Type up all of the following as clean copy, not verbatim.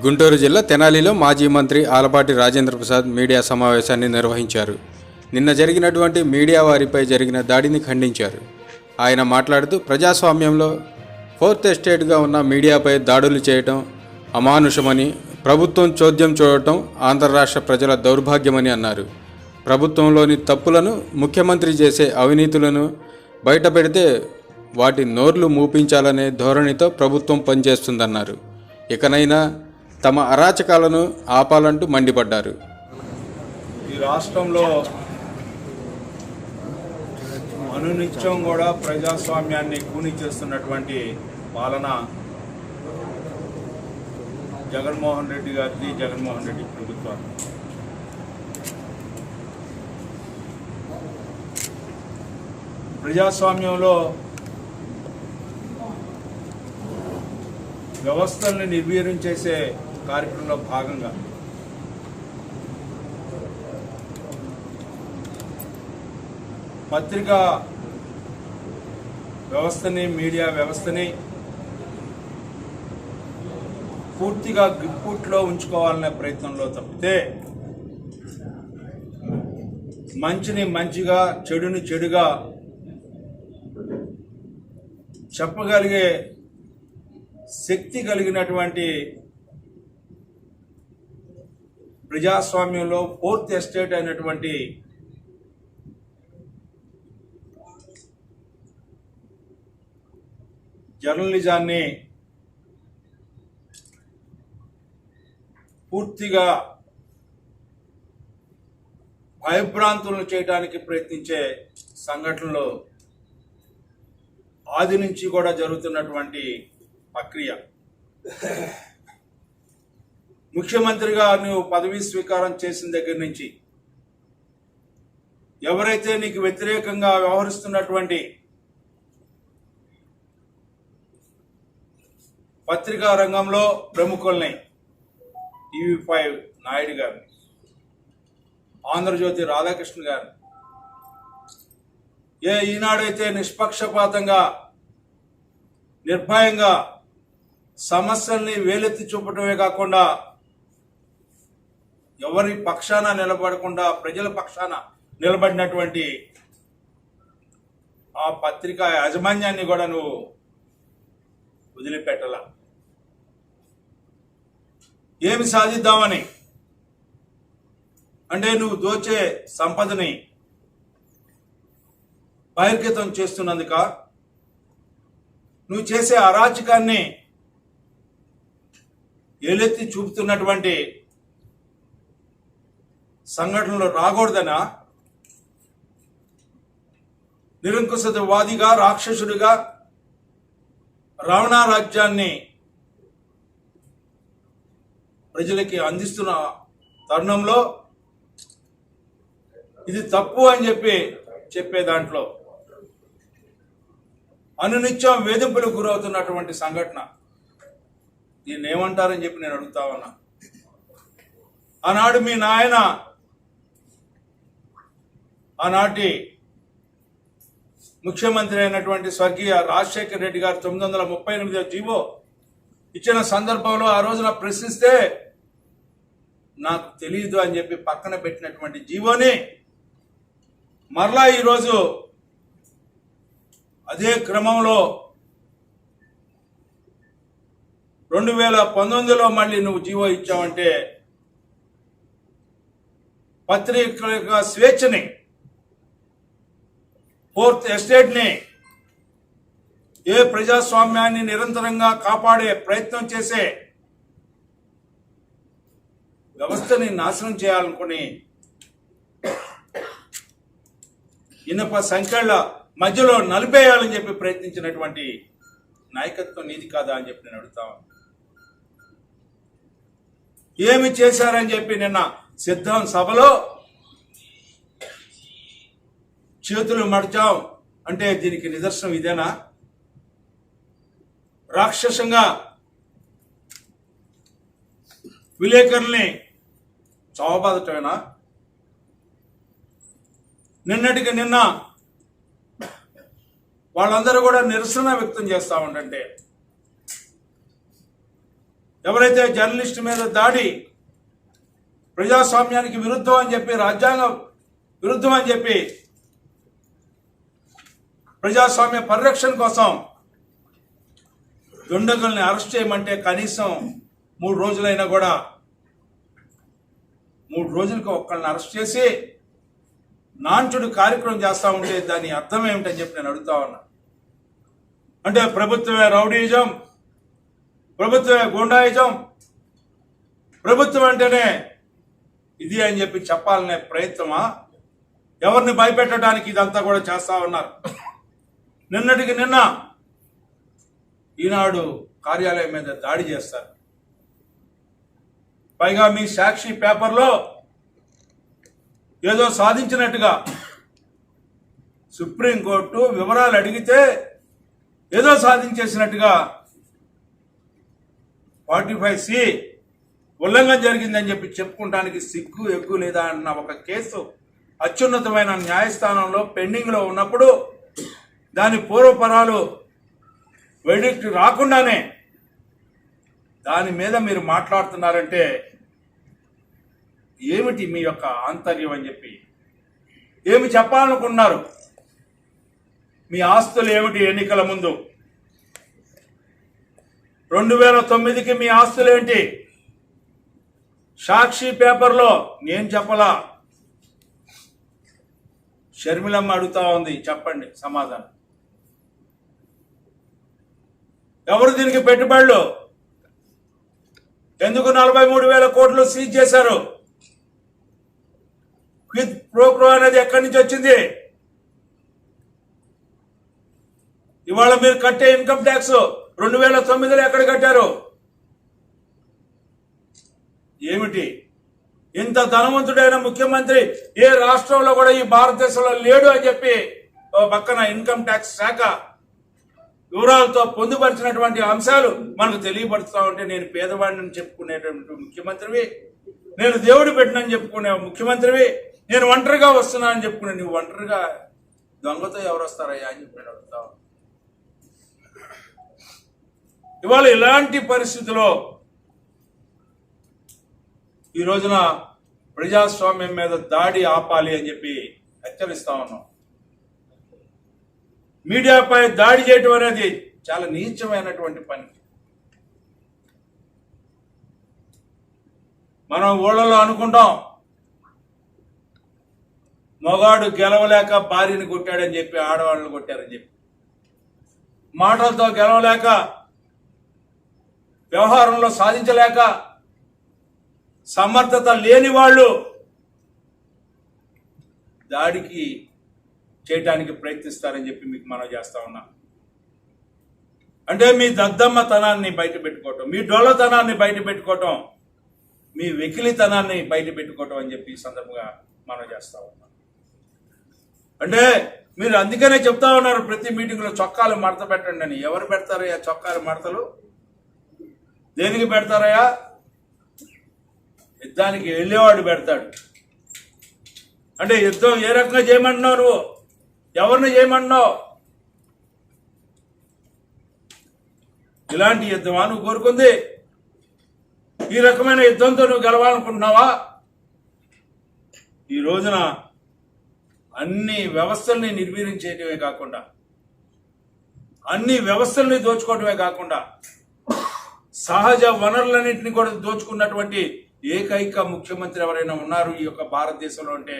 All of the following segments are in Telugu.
గుంటూరు జిల్లా తెనాలిలో మాజీ మంత్రి ఆలపాటి రాజేంద్ర ప్రసాద్ మీడియా సమావేశాన్ని నిర్వహించారు. నిన్న జరిగినటువంటి మీడియా వారిపై జరిగిన దాడిని ఖండించారు. ఆయన మాట్లాడుతూ ప్రజాస్వామ్యంలో ఫోర్త్ ఎస్టేట్గా ఉన్న మీడియాపై దాడులు చేయటం అమానుషమని, ప్రభుత్వం చోద్యం చూడటం ఆంధ్ర రాష్ట్ర ప్రజల దౌర్భాగ్యమని అన్నారు. ప్రభుత్వంలోని తప్పులను, ముఖ్యమంత్రి చేసే అవినీతులను బయటపెడితే వాటి నోర్లు మూపించాలనే ధోరణితో ప్రభుత్వం పనిచేస్తుందన్నారు. ఇకనైనా తమ అరాచకాలను ఆపాలంటూ మండిపడ్డారు. ఈ రాష్ట్రంలో అనునిత్యం కూడా ప్రజాస్వామ్యాన్ని కూని చేస్తున్నటువంటి పాలన జగన్మోహన్ రెడ్డి గారిది, జగన్మోహన్ రెడ్డి ప్రభుత్వం. ప్రజాస్వామ్యంలో వ్యవస్థల్ని నిర్వీర్యం చేసే కార్యక్రమంలో భాగంగా పత్రికా వ్యవస్థని, మీడియా వ్యవస్థని పూర్తిగా గ్రిప్పుట్లో ఉంచుకోవాలనే ప్రయత్నంలో తప్పితే మంచిని మంచిగా, చెడుని చెడుగా చెప్పగలిగే శక్తి కలిగినటువంటి ప్రజాస్వామ్యంలో ఫోర్త్ ఎస్టేట్ అయినటువంటి జర్నలిజాన్ని పూర్తిగా భయభ్రాంతులను చేయడానికి ప్రయత్నించే సంఘటనలు ఆది నుంచి కూడా జరుగుతున్నటువంటి ప్రక్రియ. ముఖ్యమంత్రిగా నువ్వు పదవీ స్వీకారం చేసిన దగ్గర నుంచి ఎవరైతే నీకు వ్యతిరేకంగా వ్యవహరిస్తున్నటువంటి పత్రికా రంగంలో ప్రముఖుల్ని, టీవీ5 నాయుడు గారిని, ఆంధ్రజ్యోతి రాధాకృష్ణ గారిని, ఈనాడైతే నిష్పక్షపాతంగా నిర్భయంగా సమస్యల్ని వేలెత్తి చూపటమే కాకుండా ఎవరి పక్షాన నిలబడకుండా ప్రజల పక్షాన నిలబడినటువంటి ఆ పత్రికా యాజమాన్యాన్ని కూడా నువ్వు వదిలిపెట్టాల. ఏమి సాధిద్దామని అంటే నువ్వు దోచే సంపదని బహిర్గతం చేస్తున్నందుక, నువ్వు చేసే అరాచకాన్ని ఏలెత్తి చూపుతున్నటువంటి సంఘటనలు రాకూడదనా? నిరంకుశవాదిగా, రాక్షసుడిగా రావణ రాజ్యాన్ని ప్రజలకి అందిస్తున్న తరుణంలో ఇది తప్పు అని చెప్పే దాంట్లో అనునిత్యం వేధింపులకు గురవుతున్నటువంటి సంఘటన. దీన్ని ఏమంటారని చెప్పి నేను అడుగుతా ఉన్నా. ఆనాడు మీ నాయన, ఆనాటి ముఖ్యమంత్రి అయినటువంటి స్వర్గీయ రాజశేఖర రెడ్డి గారు 938 జీవో ఇచ్చిన సందర్భంలో ఆ రోజున ప్రశ్నిస్తే నాకు తెలియదు అని చెప్పి పక్కన పెట్టినటువంటి జీవోని మరలా ఈరోజు అదే క్రమంలో 2019లో మళ్ళీ నువ్వు జీవో ఇచ్చావంటే పత్రికల యొక్క స్వేచ్ఛని, ఫోర్త్ ఎస్టేట్ని, ఏ ప్రజాస్వామ్యాన్ని నిరంతరంగా కాపాడే ప్రయత్నం చేసే వ్యవస్థని నాశనం చేయాలనుకుని ఇనప సంఖ్యల మధ్యలో నలిపేయాలని చెప్పి ప్రయత్నించినటువంటి నాయకత్వం నీది కాదా అని చెప్పి నేను అడుగుతాను. ఏమి చేశారని చెప్పి నిన్న సిద్ధం సభలో చేతులు మడిచాం అంటే దీనికి నిదర్శనం ఇదేనా? రాక్షసంగా విలేకరుల్ని చావబాదటమేనా? నిన్నటికి నిన్న వాళ్ళందరూ కూడా నిరసన వ్యక్తం చేస్తా ఉంటే ఎవరైతే జర్నలిస్టు మీద దాడి, ప్రజాస్వామ్యానికి విరుద్ధం అని చెప్పి, రాజ్యాంగం విరుద్ధం అని చెప్పి, ప్రజాస్వామ్య పరిరక్షణ కోసం దుండగుల్ని అరెస్ట్ చేయమంటే కనీసం 3 రోజులైనా కూడా 3 రోజులకు ఒక్కళ్ళని అరెస్ట్ చేసి నాంచుడు కార్యక్రమం చేస్తా ఉంటే దాని అర్థం ఏమిటని చెప్పి నేను అడుగుతా ఉన్నా. అంటే ప్రభుత్వమే రౌడీయిజం, ప్రభుత్వమే గూండాయిజం, ప్రభుత్వం అంటేనే ఇది అని చెప్పి చెప్పాలనే ప్రయత్నమా? ఎవరిని భయపెట్టడానికి ఇదంతా కూడా చేస్తా ఉన్నారు. నిన్నటికి నిన్న ఈనాడు కార్యాలయం మీద దాడి చేస్తారు. పైగా మీ సాక్షి పేపర్లో ఏదో సాధించినట్టుగా సుప్రీంకోర్టు వివరాలు అడిగితే ఏదో సాధించేసినట్టుగా 45C ఉల్లంఘన జరిగిందని చెప్పి చెప్పుకోవడానికి సిగ్గు ఎగ్గు లేదా అన్న ఒక కేసు అత్యున్నతమైన న్యాయస్థానంలో పెండింగ్లో ఉన్నప్పుడు దాని పూర్వపరాలు వెడిక్ట్ రాకుండానే దాని మీద మీరు మాట్లాడుతున్నారంటే ఏమిటి మీ యొక్క ఆంతర్యం అని చెప్పి, ఏమి చెప్పాలనుకున్నారు? మీ ఆస్తులు ఏమిటి? ఎన్నికల ముందు 2009కి మీ ఆస్తులు ఏంటి? సాక్షి పేపర్లో నేను చెప్పలా, షర్మిలమ్మ అడుగుతా ఉంది, చెప్పండి సమాధానం. ఎవరు దీనికి పెట్టుబడులు? ఎందుకు 43,000 కోట్లు సీజ్ చేశారు? క్విడ్ ప్రోక్రో అనేది ఎక్కడి నుంచి వచ్చింది? ఇవాళ మీరు కట్టే ఇన్కమ్ ట్యాక్స్ 2009లో ఎక్కడ కట్టారు? ఏమిటి? ఇంత ధనవంతుడైన ముఖ్యమంత్రి ఏ రాష్ట్రంలో కూడా ఈ భారతదేశంలో లేడు అని చెప్పి పక్కన ఇన్కమ్ ట్యాక్స్ శాఖ వివరాలతో పొందుపరిచినటువంటి అంశాలు మనకు తెలియపరుస్తా ఉంటే, నేను పేదవాడిని చెప్పుకునేటువంటి ముఖ్యమంత్రివి, నేను దేవుడు పెట్టినని చెప్పుకునే ముఖ్యమంత్రివి, నేను ఒంటరిగా వస్తున్నా అని చెప్పుకునే నువ్వు ఒంటరిగా దొంగతో ఎవరు వస్తారయ్యా అని చెప్పి అడుగుతావు. ఇవాళ ఇలాంటి పరిస్థితిలో ఈ రోజున ప్రజాస్వామ్యం మీద దాడి ఆపాలి అని చెప్పి హెచ్చరిస్తా ఉన్నాం. మీడియాపై దాడి చేయటం అనేది చాలా నీచమైనటువంటి పని. మనం ఊళ్ళలో అనుకుంటాం, మగాడు గెలవలేక భార్యని కొట్టాడని చెప్పి, ఆడవాళ్ళని కొట్టారని చెప్పి, మాటలతో గెలవలేక, వ్యవహారంలో సాధించలేక, సమర్థత లేని వాళ్ళు దాడికి చేయటానికి ప్రయత్నిస్తారని చెప్పి మీకు మనం చేస్తా ఉన్నాం. అంటే మీ దద్దమ్మతనాన్ని బయట పెట్టుకోవటం, మీ డొల్లతనాన్ని బయట పెట్టుకోవటం, మీ వెకిలితనాన్ని బయట పెట్టుకోవటం అని చెప్పి ఈ సందర్భంగా మనం చేస్తా ఉన్నాం. అంటే మీరు అందుకనే చెప్తా ఉన్నారు ప్రతి మీటింగ్లో చొక్కాలు మడత పెట్టండి అని. ఎవరు పెడతారయ్యా చొక్కాలు మడతలు? దేనికి పెడతారయ్యా? యుద్ధానికి వెళ్ళేవాడు పెడతాడు. అంటే యుద్ధం ఏ రకంగా చేయమంటున్నావు? నువ్వు ఎవరిని చేయమంటున్నావు? ఇలాంటి యుద్ధమా నువ్వు కోరుకుంది? ఈ రకమైన యుద్ధంతో నువ్వు గెలవాలనుకుంటున్నావా? ఈ రోజున అన్ని వ్యవస్థల్ని నిర్వీర్యం చేయటమే కాకుండా, అన్ని వ్యవస్థల్ని దోచుకోవటమే కాకుండా, సహజ వనరులన్నింటినీ కూడా దోచుకున్నటువంటి ఏకైక ముఖ్యమంత్రి ఎవరైనా ఉన్నారు ఈ యొక్క భారతదేశంలో అంటే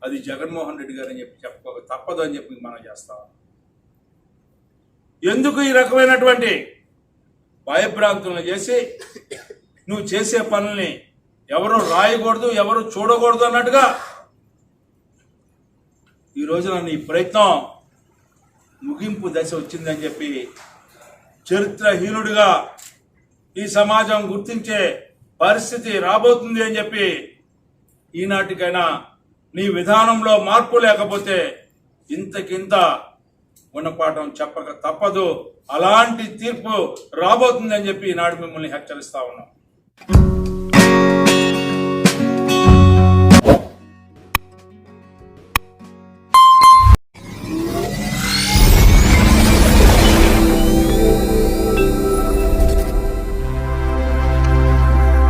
అది జగన్మోహన్ రెడ్డి గారు అని చెప్పి చెప్పుకోక తప్పదు అని చెప్పి మనం చేస్తాం. ఎందుకు ఈ రకమైనటువంటి భయభ్రాంతులను చేసి నువ్వు చేసే పనుల్ని ఎవరు రాయకూడదు, ఎవరు చూడకూడదు అన్నట్టుగా ఈ రోజున నీ ప్రయత్నం ముగింపు దశ వచ్చిందని చెప్పి చరిత్రహీనుడిగా ఈ సమాజం గుర్తించే పరిస్థితి రాబోతుంది అని చెప్పి ఈనాటికైనా నీ విధానంలో మార్పు లేకపోతే ఇంతకింత గుణపాఠం చెప్పక తప్పదు. అలాంటి తీర్పు రాబోతుంది అని చెప్పి ఈనాడు మిమ్మల్ని హెచ్చరిస్తా ఉన్నాం.